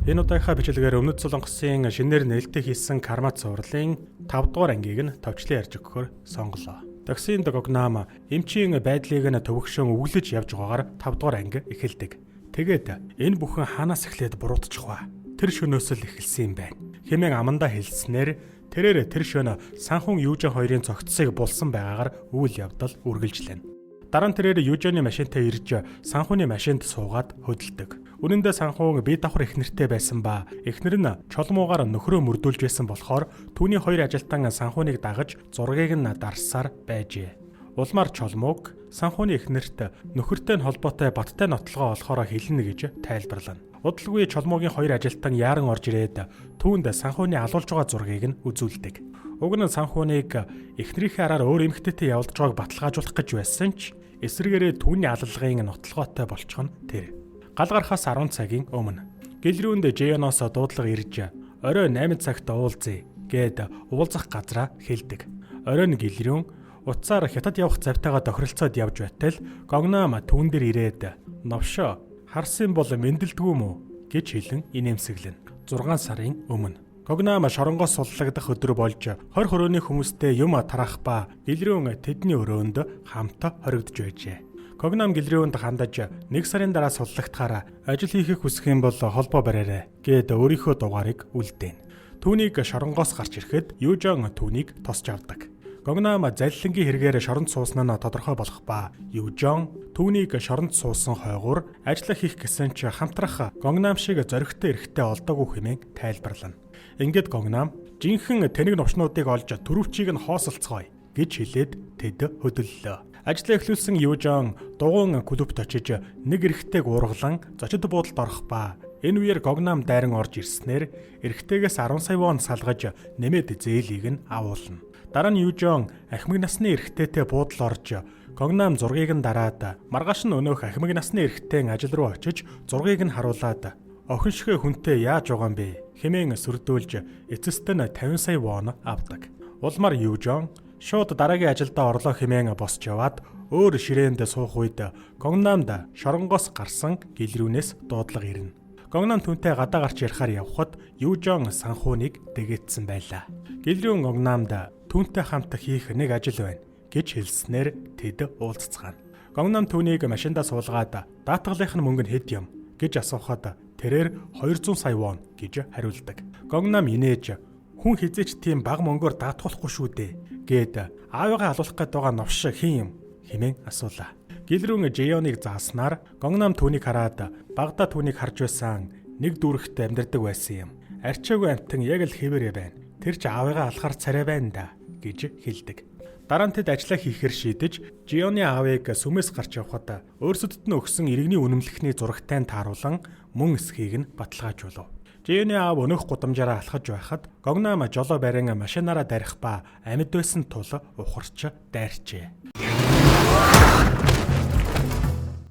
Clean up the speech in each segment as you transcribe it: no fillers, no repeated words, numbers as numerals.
Энэ удаагийнхаа бичлэгээр Өмнөд Солонгосын шинээр нээлттэй хийсэн кармат сурлалын 5 дугаар ангийг нь товчлон ярьж өгөхөөр сонголоо. Таксинд Гогнам эмчийн байдлыг нь төвөгшөн өглөж явж байгаагаар 5 дугаар анги эхэлдэг. Тэгээд энэ бүхэн хаанаас эхлээд буруудчих вэ? Тэр шөнөөс л эхэлсэн юм байна. Хэмээн амандаа хэлснээр тэрээр тэр шөнө Санхун Юужан хоёрын цогцсыг булсан байгаагаар үйл явдал үргэлжлэнэ. Дараа нь тэрээр Юужаны машинтай ирж Санхуны машинд суугаад хөдөлдөг. Үнэн дээр Санхун бие давхар эхнэртэй байсан ба эхнэр нь чолмуугаар нөхрөө мөрдүүлж байсан болохоор түүний хоёр ажилтан Санхуныг дагаж зургийг нь дарсаар байжээ. Улмаар чолмууг Санхуны эхнэрт нөхөртэй нь холбоотой баттай нотлогоо олохороо хэлнэ гэж тайлбарлана. Удалгүй чолмуугийн хоёр ажилтан яаран орж ирээд түүнд Санхуны алуулж байгаа зургийг нь үзүүлдэг. Уг нь Санхуныг эхнэрийнхээ араар өөр эмэгтэйтэй явуулж байгааг баталгаажуулах гэж байсан ч эсвэргээрээ түүний алалгын нотлогоотой болчих нь тэр. Гал гарахаас 10 цагийн өмнө гэлрүүнд Жеоноос дуудлага ирж орой 8 цагт уулзъя гэд уулзах газраа хэлдэг. Оройн гэлрүүн утсаар хятад явах завтайгаа тохиролцоод явж байтал Гогнам түүн дээр ирээд "Новшо, харсан бол мэндэлдэггүй мүү?" гэж хэлэн инээмсэглэнэ. 6 сарын өмнө Гогнам шоронгоос суллагдах өдөр болж 20 хорооны хүмүүстэй юм тараах ба гэлрүүн тэдний өрөөнд хамт хоригдож байжээ. Гогнам гэлрүүнд хандаж 1 сарын дараа суллагдахаараа ажил хийхийг хүсэх юм бол холбоо бариарай гэд өөрийнхөө дугаарыг үлдээнэ. Түүнийг шоронгоос гарч ирэхэд Юужан түүнийг тосч авдаг. Гогнам залилангийн хэрэгээр шоронд суусан нь тодорхой болох ба Юужан түүнийг шоронд суусан хойгуур ажиллах хийх гэсэн ч хамтрах Гогнам шиг зоригтой эрэхтэй олдоогүй хэмээн тайлбарлана. Ингээд Гогнам жинхэнэ тэнэг новчнуудыг олж төрөвчийг нь хоосолцгоё гэж хэлээд тэд хөдөллөө. Ажлаа эхлүүлсэн Юужан дугуун клубт очиж нэг эрэхтэйг уургалан зочид буудалд орох ба энэ үеэр Гогнам дайран орж ирснээр эрэхтэйгээс 10 сая вон салгаж нэмээд зээлийг нь авуулна. Дараа нь Юужан ахмад насны эрэхтэйтэй буудал орж Гогнам зургийг нь дараад маргааш нь өнөөх ахмад насны эрэхтэйн ажил руу очиж зургийг нь харуулад "Охин шигэ хүнтэй яаж байгаа юм бэ?" хэмээн сүрдүүлж эцэст нь 50 сая вон авдаг. Улмаар Юужан шууд дараагийн ажилдаа орлоо хэмээн босч яваад өөр ширээнд суух үед Гогнамд шоронгоос гарсан гэлрүүнээс дуудлага ирнэ. Гогнам түүнтэй гадаа гарч ярихаар явхад Юужан Санхуныг дэгээдсэн байлаа. Гэлрүүн Гогнамд түүнтэй хамт хийх нэг ажил байна гэж хэлснээр тэд уулзцгаана. Гогнам түүнийг машиндаа суулгаад даатгалынх нь мөнгө нь хэд юм гэж асуухад тэрээр 200 сая вон гэж хариулдаг. Гогнам инээж "Хүн хизээч тийм бага мөнгөөр даатгуулахгүй шүү дээ" гэд аавыгаа алуулах гээд байгаа новш хэн юм хэмээн асуулаа. Гэлрүүн Жеоныг зааснаар Гогнам түүнийг хараад багада түүнийг харж байсан нэг дүүрэгт амьдардаг байсан юм. Арчаагүй амтан яг л хэвээрээ байна. Тэр ч аавыгаа алахаар царай байна да гэж хэлдэг. Дараа нь тэд ажиллаа хийхээр шийдэж Жеоны аавыг сүмээс гарч явхад өөрсдөд нь өгсөн иргэний үнэмлэхний зурагтай нь тааруулан мөн эсхийг нь баталгаажуулав. Жеоны аав өнөөх гудамжаараа алхаж байхад Гогнам жолоо барин машинаараа дарих ба амьд байсан тул ухарч дайрчээ.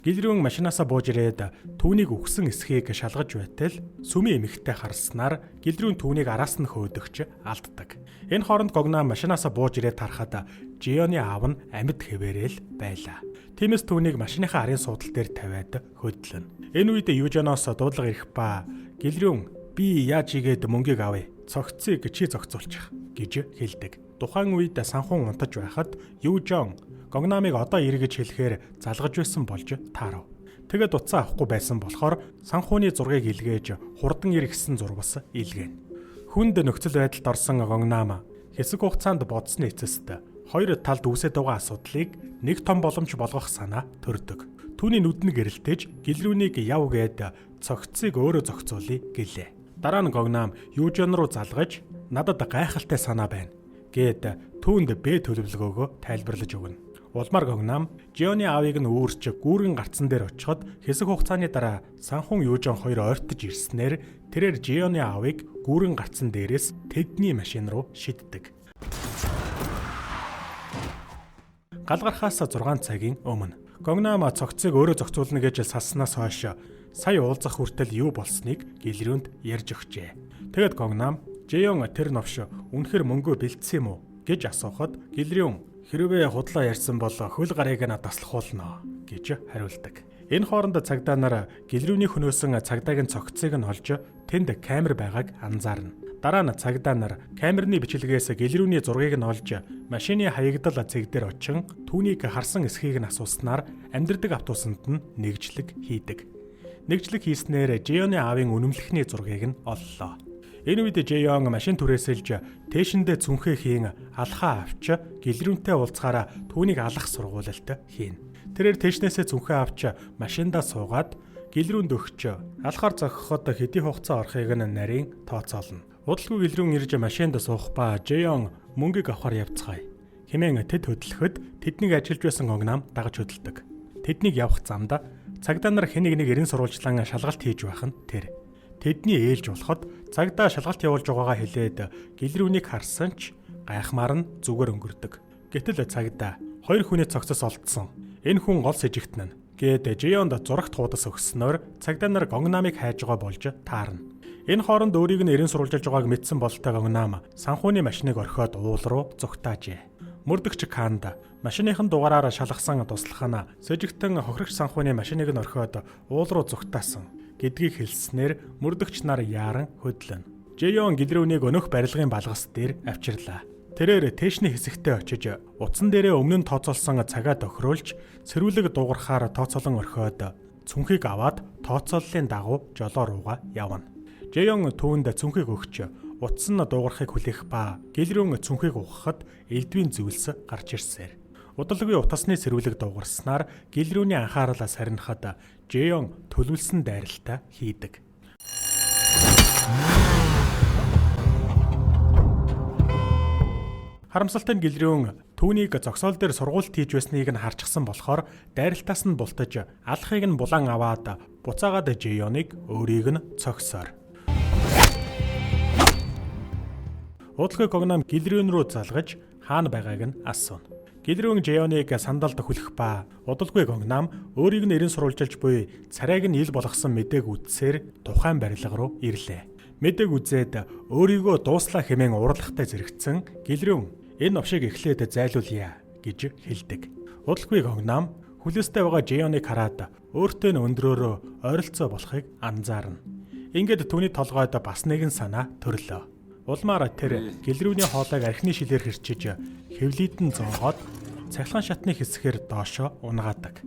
Гэлрүүн машинаасаа бууж ирээд түүнийг өгсөн эсхийг шалгаж байтал сүмийн эмэгтэй харснаар гэлрүүн түүнийг араас нь хөөдөгч алддаг. Энэ хооронд Гогнам машинаасаа бууж ирээд харахад Жеоны аав нь амьд хэвээрэл байлаа. Тиймээс түүнийг машиныхаа арын суудал дээр тавиад хөдлөнө. Энэ үед Юужаноос дуудлага ирэх ба гэлрүүн "Би яаж игээд мөнгийг авъя? Цогцыг чи зохицуулчих" гэж хэлдэг. Тухайн үед Санхун унтаж байхад Юужан Гогнамыг одоо ирэх гэж хэлэхээр залгаж байсан болж таарав. Тэгээд утсаа авахгүй байсан болохоор Санхуны зургийг илгээж хурдан иргэсэн зурвас илгээнэ. Хүнд нөхцөл байдалд орсон Гогнам хэсэг хугацаанд бодсны эцэст хоёр талд үүсэж байгаа асуудлыг нэг том боломж болгох санаа төрдөг. Түүний нүдэн гэрэлтэж гэлрүүнийг яв гээд цогцыг өөрөө зохицуулъя гэлээ. Дараа нь Гогнам Юужан руу залгаж "Надад гайхалтай санаа байна" гээд түүнд бэ төлөвлөгөөгөө тайлбарлаж өгнө. Улмаар Гогнам Жеоны аавыг нь үүрч гүүрэн гарцсан дээр очиход хэсэг хугацааны дараа Санхун Юужан хоёр ойртож ирснээр тэрээр Жеоны аавыг гүүрэн гарцсан дээрээс тэдний машин руу шиддэг. Гал гарахаас 6 цагийн өмнө Гогнам цогцыг өөрөө зохицуулна гэж салснаас хойш сая уулзах хүртэл юу болсныг гэлрүүнд ярьж өгчээ. Тэгэд Гогнам Жеон тэр новш үнэхэр мөнгөө бэлдсэн юм уу гэж асуухад гэлрүүн "Хэрвээ худлаа ярьсан бол хөл гарыг нь таслахуулна" гэж хариулдаг. Энэ хооронд цагдаа нар гэлрүүний хөнөөсөн цагдаагийн цогцыг нь олж тэнд камер байгааг анзаарна. Дараа нь цагдаа нар камерны бичлэгээс гэлрүүний зургийг нь олж машины хаягдал зэг дээр очин түүнийг харсан эсхийг нь асууснаар амьдардаг автобусанд нь нэгжлэг хийдэг. Нэгжлэг хийснээр Жеоны аавын үнэмлэхний зургийг нь оллоо. Энэ үед Жеон машин түрээсэлж тээшэндээ цүнхээ хийн алхаа авч гэлрүүнтэй уулзахаараа түүнийг алах сургуулалт хийн. Тэрээр тээшнээсээ цүнхээ авч машиндаа суугаад гэлрүүнд өгч алхаар зогхоход хэдий хугацаа орохыг нь нарийн тооцоолно. Удалгүй гэлрүүн ирж машинд суух ба Жеон мөнгийг авахар явцгаая. Хэмээн тэд хөдлөхөд тэднийг ажиллаж байсан огнам дагаж хөдөлдөг. Тэднийг явах замд цагдаа нар хэнийг нэг эрен сурвалжлан шалгалт хийж байх нь тэр. Тэдний ээлж болоход цагдаа шалгалт явуулж байгаагаа хэлээд гэлрүүнийг харсан ч гайхмаар нь зүгээр өнгөрдөг. Гэтэл цагдаа хоёр хүний цогцос олдсон. Энэ хүн гол сэжигтэн нь гээд Жеонд зурагт хуудас өгснөөр цагдаа нар Гогнамыг хайж байгаа болж таарна. Энэ хооронд өөрийг нь эрен сурвалжилж байгааг мэдсэн бололтой Гогнам санхүүний машиныг орхиод уул руу зүгтаажээ. Мөрдөгч Канда машиныхан дугаараар шалгасан туслах нь сэжигтэн хохирогч санхүүний машиныг нь орхиод уул руу зүгтаасан гэдгийг хэлснээр мөрдөгч нар яаран хөдлөн. Жеон гэлрүүнийг өнөх барилгын балгас дээр авчирлаа. Тэрээр тээшний хэсэгтээ очиж утсан дээрээ өмнө нь тооцоолсон цагаа тохируулж цэрүүлэг дуугархаар тооцоолон орхиод цүнхийг аваад тооцооллын дагуу жолоо руугаа явна. Жеон түүнд цүнхийг өгч утсан дуугархыг хүлээх ба гэлрүүн цүнхийг угахад элдвийн зүйлс гарч ирсээр. Удалгүй утасны цэрүүлэг дуугарснаар гэлрүүний анхаарлаа сарнихад Жеон төлөвлөсөн дайралтаа хийдэг. Харамсалтай нь гэлрүүн түүнийг зогсоол дээр сургуульд хийж байсныг нь харчихсан болохоор дайралтаас нь бултаж алхахыг нь булан аваад буцаагаад Жеоныг өөрийг нь цогсоор. Удалгүй Гогнам гэлрүүн рүү залгаж хаана байгааг нь асууна. Гэлрүүн Жеоныг сандалд хүлэх ба удалгүй Гогнам өөрийг нь эрен сурвалжилж буй царайг нь ил болгосон мэдээг үзсээр тухайн барилга руу ирлээ. Мэдээг үзээд өөрийгөө дууслаа хэмээн уралхтай зэрэгцэн гэлрүүн энэ овшийг эхлээд зайлуулъя гэж хэлдэг. Удалгүй Гогнам хүлээстэй байгаа Жеоныг хараад өөртөө өндрөөрөө ойролцоо болохыг анзаарна. Ингээд түүний толгойд бас нэгэн санаа төрлөө. Улмаар тэр гэлрүүний хоолойг архины шилээр хэрчиж хэвлийдэн зоогоод цахилгаан шатны хэсгээр доошо унгаадаг.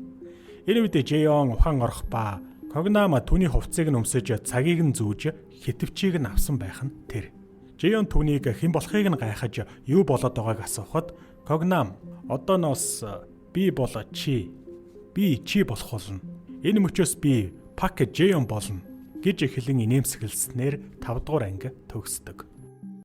Энэ үед Жеон ухаан орох ба Гогнам түүний хувцсыг нь өмсөж цагийг нь зүүж хитвчийг нь авсан байх нь тэр. Жеон түүнийг хэн болохыг нь гайхаж юу болоод байгааг асуухад Гогнам одооноос би бол чи болох болно. Энэ мөчөөс би Пак Жеон болно гэж хэлэн инээмсэглэснээр 5 дугаар анги төгсдөг.